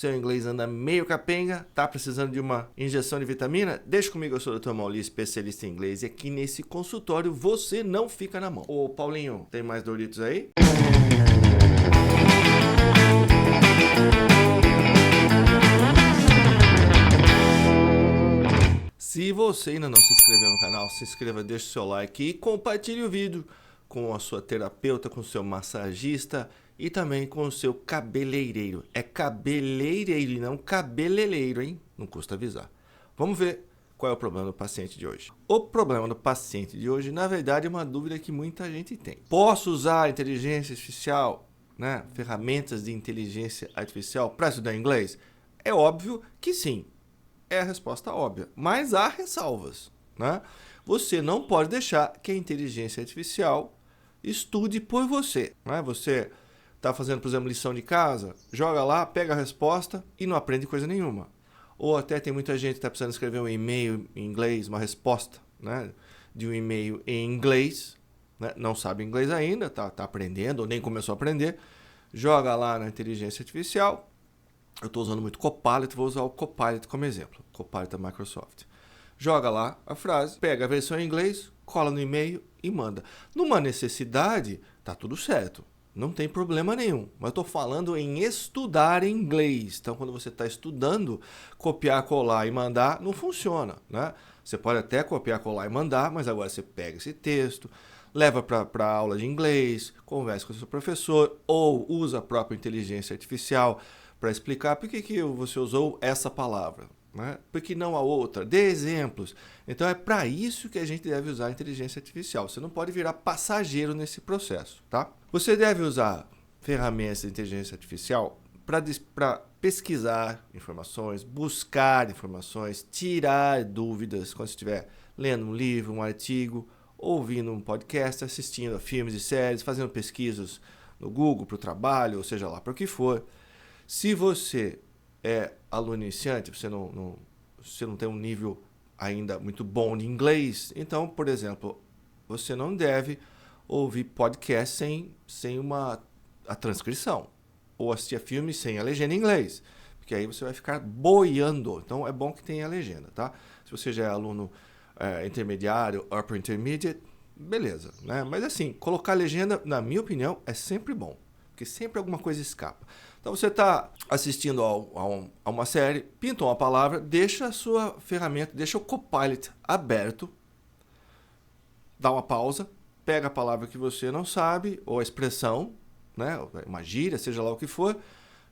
Seu inglês anda meio capenga, tá precisando de uma injeção de vitamina? Deixa comigo, eu sou o Dr. Mauli, especialista em inglês, e aqui nesse consultório você não fica na mão. Ô Paulinho, tem mais Doritos aí? Se você ainda não se inscreveu no canal, se inscreva, deixe o seu like e compartilhe o vídeo com a sua terapeuta, com o seu massagista e também com o seu cabeleireiro. É cabeleireiro e não cabeleireiro, hein? Não custa avisar. Vamos ver qual é o problema do paciente de hoje. O problema do paciente de hoje, na verdade, é uma dúvida que muita gente tem. Posso usar a inteligência artificial, né? Ferramentas de inteligência artificial para estudar inglês? É óbvio que sim. É a resposta óbvia, mas há ressalvas, né? Você não pode deixar que a inteligência artificial estude por você, né? Você está fazendo, por exemplo, lição de casa, joga lá, pega a resposta e não aprende coisa nenhuma. Ou até tem muita gente que está precisando escrever um e-mail em inglês, uma resposta, né, de um e-mail em inglês, né? Não sabe inglês ainda, tá aprendendo ou nem começou a aprender, joga lá na inteligência artificial. Eu estou usando muito Copilot, vou usar o Copilot como exemplo. Copilot da Microsoft. Joga lá a frase, pega a versão em inglês, cola no e-mail e manda. Numa necessidade, tá tudo certo. Não tem problema nenhum. Mas eu estou falando em estudar inglês. Então, quando você está estudando, copiar, colar e mandar não funciona, né? Você pode até copiar, colar e mandar, mas agora você pega esse texto, leva para a aula de inglês, conversa com o seu professor ou usa a própria inteligência artificial para explicar por que você usou essa palavra, né? Por que não a outra? Dê exemplos. Então é para isso que a gente deve usar a inteligência artificial. Você não pode virar passageiro nesse processo, tá? Você deve usar ferramentas de inteligência artificial para pesquisar informações, buscar informações, tirar dúvidas quando você estiver lendo um livro, um artigo, ouvindo um podcast, assistindo a filmes e séries, fazendo pesquisas no Google para o trabalho, ou seja lá para o que for. Se você é aluno iniciante, você não tem um nível ainda muito bom de inglês, então, por exemplo, você não deve ouvir podcast sem a transcrição, ou assistir a filme sem a legenda em inglês, porque aí você vai ficar boiando. Então, é bom que tenha a legenda, tá? Se você já é aluno intermediário, upper intermediate, beleza, né? Mas assim, colocar a legenda, na minha opinião, é sempre bom, porque sempre alguma coisa escapa. Então você está assistindo a uma série, pinta uma palavra, deixa a sua ferramenta, deixa o Copilot aberto, dá uma pausa, pega a palavra que você não sabe, ou a expressão, né, uma gíria, seja lá o que for,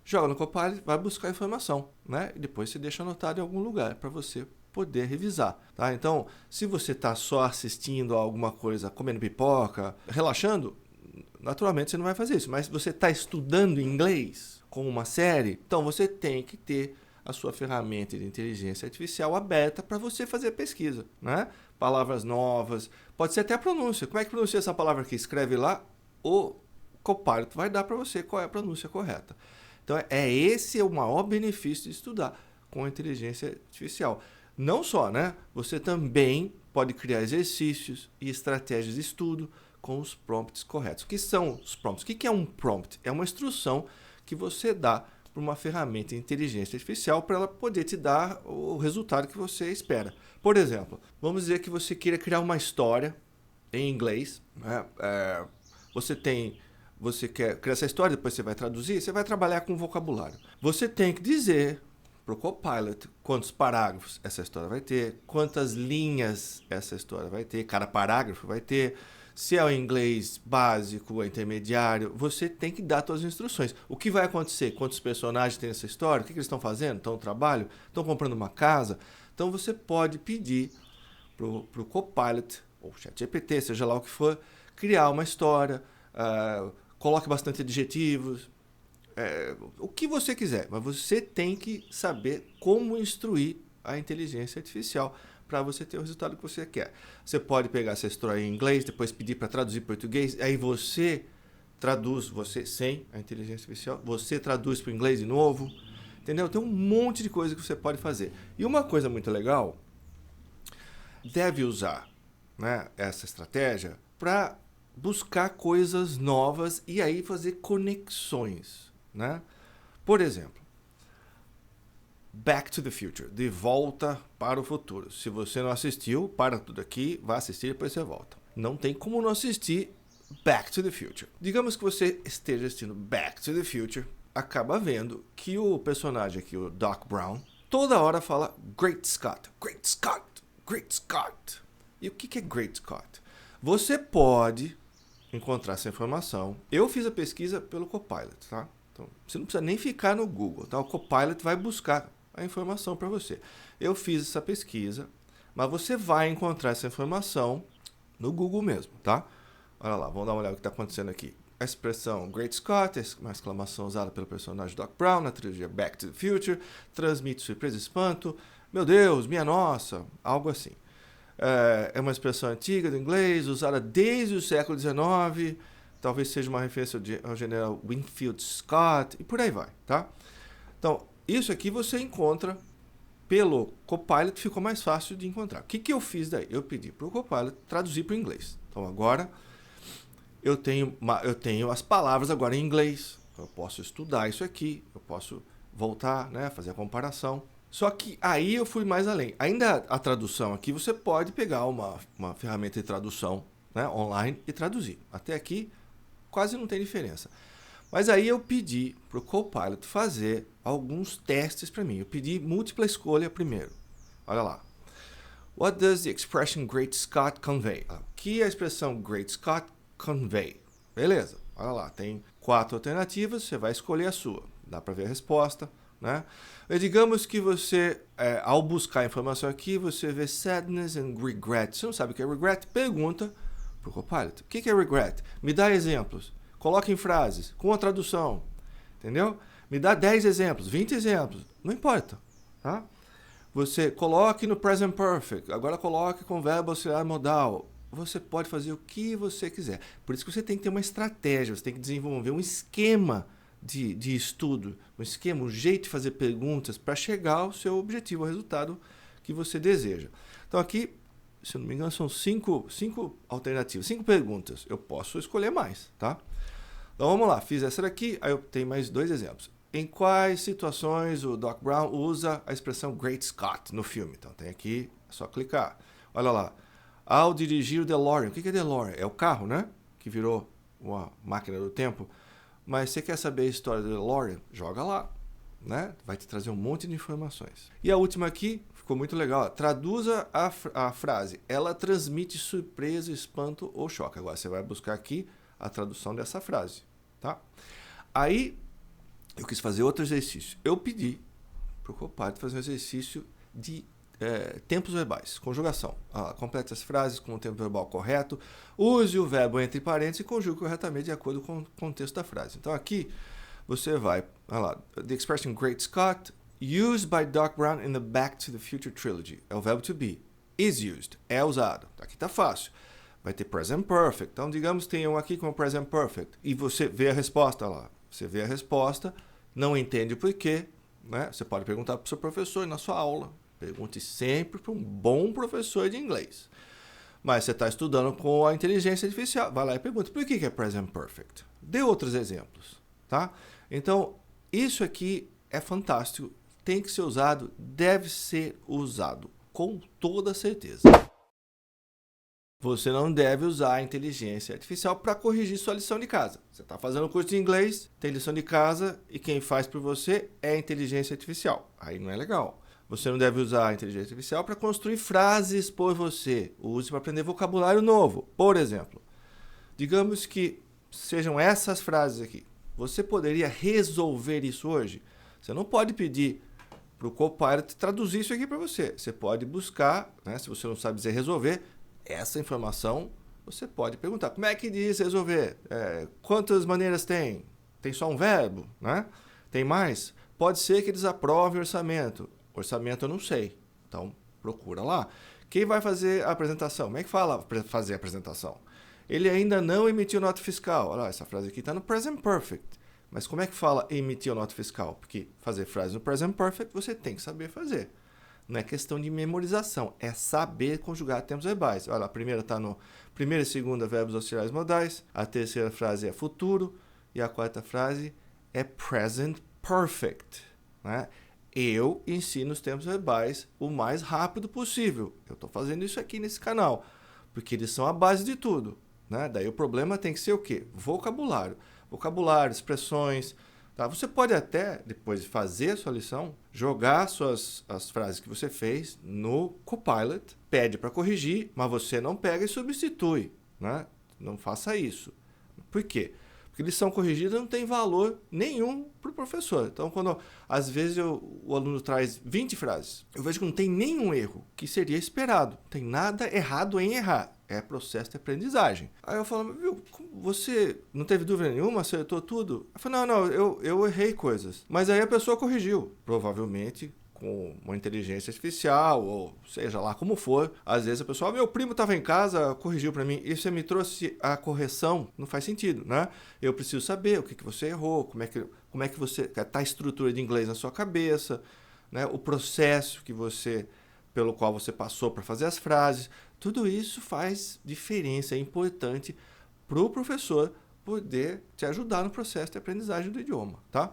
joga no Copilot, vai buscar a informação, né, e depois você deixa anotado em algum lugar para você poder revisar, tá? Então, se você está só assistindo a alguma coisa, comendo pipoca, relaxando, naturalmente você não vai fazer isso, mas você está estudando inglês com uma série, então você tem que ter a sua ferramenta de inteligência artificial aberta para você fazer pesquisa, né? Palavras novas, pode ser até a pronúncia. Como é que pronuncia essa palavra aqui? Escreve lá, o Copilot vai dar para você qual é a pronúncia correta. Então, esse é o maior benefício de estudar com a inteligência artificial. Não só, né? Você também pode criar exercícios e estratégias de estudo com os prompts corretos. O que são os prompts? O que é um prompt? É uma instrução que você dá para uma ferramenta de inteligência artificial para ela poder te dar o resultado que você espera. Por exemplo, vamos dizer que você queira criar uma história em inglês, né? Você quer criar essa história, depois você vai traduzir, você vai trabalhar com vocabulário. Você tem que dizer para o Copilot quantos parágrafos essa história vai ter, quantas linhas essa história vai ter, cada parágrafo vai ter. Se é o inglês básico ou intermediário, você tem que dar suas instruções. O que vai acontecer? Quantos personagens tem nessa história? O que eles estão fazendo? Estão no trabalho? Estão comprando uma casa? Então você pode pedir para o Copilot, ou ChatGPT, seja lá o que for, criar uma história, coloque bastante adjetivos, o que você quiser. Mas você tem que saber como instruir a inteligência artificial para você ter o resultado que você quer. Você pode pegar essa história em inglês, depois pedir para traduzir em português, aí você traduz, você sem a inteligência artificial, você traduz para o inglês de novo, entendeu? Tem um monte de coisa que você pode fazer. E uma coisa muito legal, deve usar, né, essa estratégia para buscar coisas novas e aí fazer conexões, né? Por exemplo, Back to the Future, De Volta para o Futuro. Se você não assistiu, para tudo aqui, vai assistir e depois você volta. Não tem como não assistir Back to the Future. Digamos que você esteja assistindo Back to the Future, acaba vendo que o personagem aqui, o Doc Brown, toda hora fala Great Scott, Great Scott, Great Scott. E o que é Great Scott? Você pode encontrar essa informação. Eu fiz a pesquisa pelo Copilot, tá? Então, você não precisa nem ficar no Google, tá? O Copilot vai buscar a informação para você. Eu fiz essa pesquisa, mas você vai encontrar essa informação no Google mesmo, tá? Olha lá, vamos dar uma olhada no que está acontecendo aqui. A expressão Great Scott é uma exclamação usada pelo personagem Doc Brown na trilogia Back to the Future, transmite surpresa e espanto. Meu Deus, minha nossa, algo assim. É uma expressão antiga do inglês, usada desde o século XIX, talvez seja uma referência ao general Winfield Scott, e por aí vai, tá? Então, isso aqui você encontra pelo Copilot, ficou mais fácil de encontrar. O que eu fiz daí? Eu pedi para o Copilot traduzir para o inglês. Então, agora, eu tenho as palavras agora em inglês, eu posso estudar isso aqui, eu posso voltar, né, fazer a comparação. Só que aí eu fui mais além. Ainda a tradução aqui, você pode pegar uma ferramenta de tradução, né, online e traduzir. Até aqui quase não tem diferença. Mas aí eu pedi para o Copilot fazer alguns testes para mim. Eu pedi múltipla escolha primeiro. Olha lá. What does the expression Great Scott convey? O que a expressão Great Scott convey? Beleza. Olha lá, tem 4 alternativas, você vai escolher a sua. Dá para ver a resposta, né? E digamos que você, ao buscar a informação aqui, você vê sadness and regret. Você não sabe o que é regret? Pergunta para o Copilot. O que é regret? Me dá exemplos. Coloque em frases, com a tradução. Entendeu? Me dá 10 exemplos, 20 exemplos. Não importa, tá? Você coloque no present perfect. Agora coloque com verbo auxiliar modal. Você pode fazer o que você quiser. Por isso que você tem que ter uma estratégia, você tem que desenvolver um esquema de estudo, um esquema, um jeito de fazer perguntas para chegar ao seu objetivo, ao resultado que você deseja. Então aqui, se eu não me engano, são 5 alternativas, 5 perguntas. Eu posso escolher mais, tá? Então vamos lá, fiz essa daqui, aí eu tenho mais 2 exemplos. Em quais situações o Doc Brown usa a expressão Great Scott no filme? Então tem aqui, é só clicar. Olha lá. Ao dirigir o DeLorean. O que é DeLorean? É o carro, né? Que virou uma máquina do tempo. Mas você quer saber a história do DeLorean? Joga lá, né? Vai te trazer um monte de informações. E a última aqui, ficou muito legal. Traduza a frase. Ela transmite surpresa, espanto ou choque. Agora você vai buscar aqui a tradução dessa frase, tá? Aí, eu quis fazer outro exercício. Eu pedi para o Copilot fazer um exercício de tempos verbais, conjugação. Complete as frases com o tempo verbal correto, use o verbo entre parênteses e conjugue corretamente de acordo com o contexto da frase. Então aqui você vai, olha lá, the expression Great Scott, used by Doc Brown in the Back to the Future trilogy. É o verbo to be. Is used, é usado. Aqui tá fácil. Vai ter present perfect. Então digamos que tem um aqui com present perfect e você vê a resposta lá. Você vê a resposta, não entende o porquê, né? Você pode perguntar para o seu professor na sua aula. Pergunte sempre para um bom professor de inglês. Mas você está estudando com a inteligência artificial. Vai lá e pergunta, por que é present perfect? Dê outros exemplos, tá? Então, isso aqui é fantástico. Tem que ser usado, deve ser usado, com toda certeza. Você não deve usar a inteligência artificial para corrigir sua lição de casa. Você está fazendo um curso de inglês, tem lição de casa, e quem faz por você é a inteligência artificial. Aí não é legal. Você não deve usar a inteligência artificial para construir frases por você. Use para aprender vocabulário novo. Por exemplo, digamos que sejam essas frases aqui. Você poderia resolver isso hoje? Você não pode pedir para o Copilot traduzir isso aqui para você. Você pode buscar, né, se você não sabe dizer resolver, essa informação você pode perguntar. Como é que diz resolver? Quantas maneiras tem? Tem só um verbo, né? Tem mais? Pode ser que eles aprovem o orçamento. Orçamento eu não sei, então procura lá. Quem vai fazer a apresentação? Como é que fala fazer a apresentação? Ele ainda não emitiu nota fiscal. Olha lá, essa frase aqui está no present perfect. Mas como é que fala emitir nota fiscal? Porque fazer frase no present perfect você tem que saber fazer. Não é questão de memorização, é saber conjugar tempos verbais. Olha, a primeira está no primeira e segunda verbos auxiliares modais, a terceira frase é futuro e a quarta frase é present perfect, né? Eu ensino os tempos verbais o mais rápido possível. Eu estou fazendo isso aqui nesse canal, porque eles são a base de tudo, né? Daí o problema tem que ser o quê? Vocabulário. Vocabulário, expressões. Tá? Você pode até, depois de fazer a sua lição, jogar as frases que você fez no Copilot, pede para corrigir, mas você não pega e substitui, né? Não faça isso. Por quê? Porque lição corrigida não tem valor nenhum para o professor. Então, quando às vezes o aluno traz 20 frases, eu vejo que não tem nenhum erro, que seria esperado. Não tem nada errado em errar. É processo de aprendizagem. Aí eu falo, viu, você não teve dúvida nenhuma, acertou tudo? Eu falo, não, eu errei coisas. Mas aí a pessoa corrigiu. Provavelmente com uma inteligência artificial, ou seja lá como for. Às vezes a pessoa, meu primo estava em casa, corrigiu para mim, e você me trouxe a correção, não faz sentido, né? Eu preciso saber o que você errou, como é que você está a estrutura de inglês na sua cabeça, né? O processo pelo qual você passou para fazer as frases. Tudo isso faz diferença, é importante para o professor poder te ajudar no processo de aprendizagem do idioma, tá?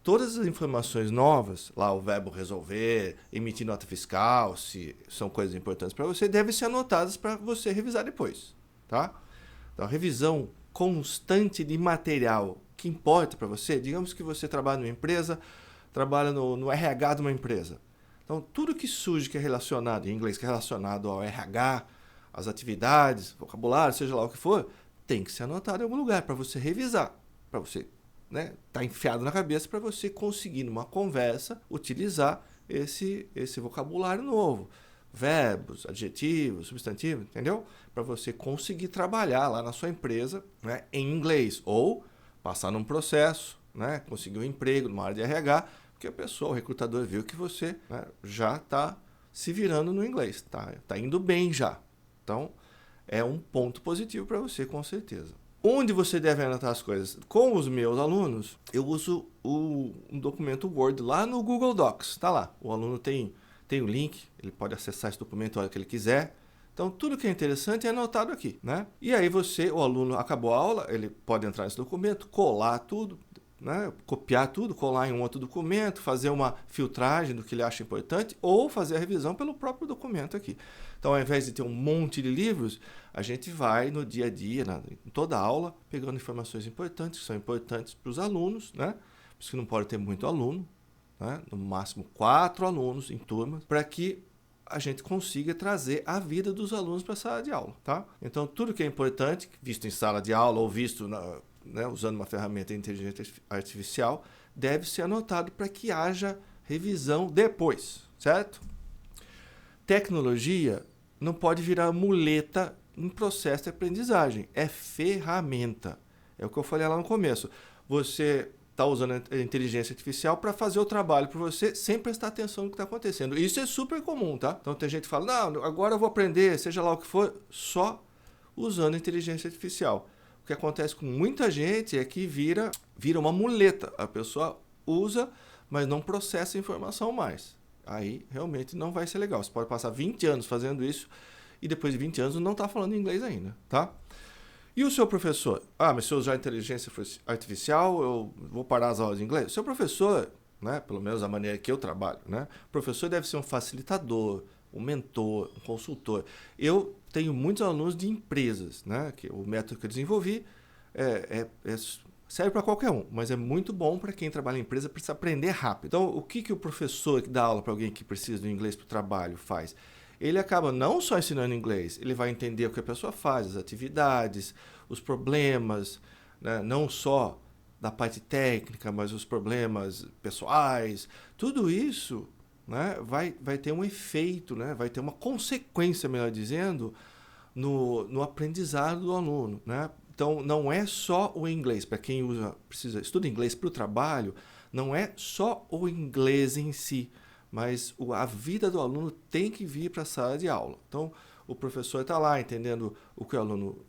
Todas as informações novas, lá o verbo resolver, emitir nota fiscal, se são coisas importantes para você, devem ser anotadas para você revisar depois, tá? Então, a revisão constante de material que importa para você, digamos que você trabalha numa empresa, trabalha no RH de uma empresa. Então, tudo que surge que é relacionado, em inglês, que é relacionado ao RH, as atividades, vocabulário, seja lá o que for, tem que ser anotado em algum lugar para você revisar, para você, né, tá enfiado na cabeça para você conseguir, numa conversa, utilizar esse vocabulário novo. Verbos, adjetivos, substantivos, entendeu? Para você conseguir trabalhar lá na sua empresa, né, em inglês. Ou passar num processo, né, conseguir um emprego numa área de RH, porque a pessoa, o recrutador, viu que você, né, já está se virando no inglês, tá indo bem já. Então, é um ponto positivo para você, com certeza. Onde você deve anotar as coisas? Com os meus alunos, eu uso um documento Word lá no Google Docs. Está lá. O aluno tem o link, ele pode acessar esse documento a hora que ele quiser. Então, tudo que é interessante é anotado aqui, né? E aí o aluno acabou a aula, ele pode entrar nesse documento, colar tudo, né? Copiar tudo, colar em um outro documento, fazer uma filtragem do que ele acha importante ou fazer a revisão pelo próprio documento aqui. Então, ao invés de ter um monte de livros, a gente vai no dia a dia, em toda a aula, pegando informações importantes, que são importantes para os alunos, né? Por isso que não pode ter muito aluno, né? No máximo 4 alunos em turmas, para que a gente consiga trazer a vida dos alunos para a sala de aula, tá? Então, tudo que é importante, visto em sala de aula ou visto usando uma ferramenta de inteligência artificial, deve ser anotado para que haja revisão depois, certo? Tecnologia não pode virar muleta em processo de aprendizagem, é ferramenta. É o que eu falei lá no começo. Você está usando a inteligência artificial para fazer o trabalho para você sem prestar atenção no que está acontecendo. Isso é super comum, tá? Então tem gente que fala, não, agora eu vou aprender, seja lá o que for, só usando a inteligência artificial. O que acontece com muita gente é que vira uma muleta. A pessoa usa, mas não processa a informação mais. Aí realmente não vai ser legal. Você pode passar 20 anos fazendo isso e depois de 20 anos não está falando inglês ainda, tá? E o seu professor? Mas se eu usar inteligência artificial, eu vou parar as aulas de inglês? O seu professor, né, pelo menos a maneira que eu trabalho, né, o professor deve ser um facilitador, um mentor, um consultor. Eu tenho muitos alunos de empresas, né, que o método que eu desenvolvi serve para qualquer um, mas é muito bom para quem trabalha em empresa, precisa aprender rápido. Então, o que o professor que dá aula para alguém que precisa do inglês para o trabalho faz? Ele acaba não só ensinando inglês, ele vai entender o que a pessoa faz, as atividades, os problemas, né? Não só da parte técnica, mas os problemas pessoais. Tudo isso, né, vai ter um efeito, né, vai ter uma consequência, melhor dizendo, no aprendizado do aluno, né? Então, não é só o inglês. Para quem estuda inglês para o trabalho, não é só o inglês em si, mas a vida do aluno tem que vir para a sala de aula. Então, o professor está lá entendendo o que o aluno,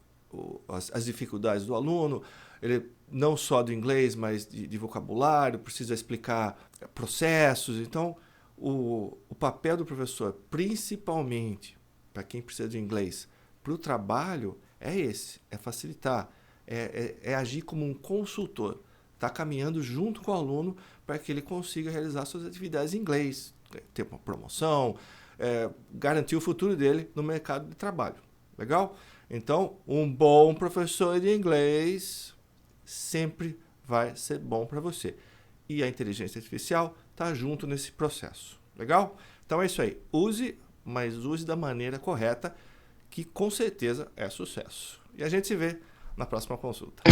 as dificuldades do aluno, ele não só do inglês, mas de vocabulário, precisa explicar processos. Então, o papel do professor, principalmente para quem precisa de inglês para o trabalho, é esse, é facilitar, é agir como um consultor, está caminhando junto com o aluno para que ele consiga realizar suas atividades em inglês, ter uma promoção, garantir o futuro dele no mercado de trabalho. Legal? Então, um bom professor de inglês sempre vai ser bom para você. E a inteligência artificial está junto nesse processo. Legal? Então é isso aí. Use, mas use da maneira correta, que com certeza é sucesso. E a gente se vê na próxima consulta.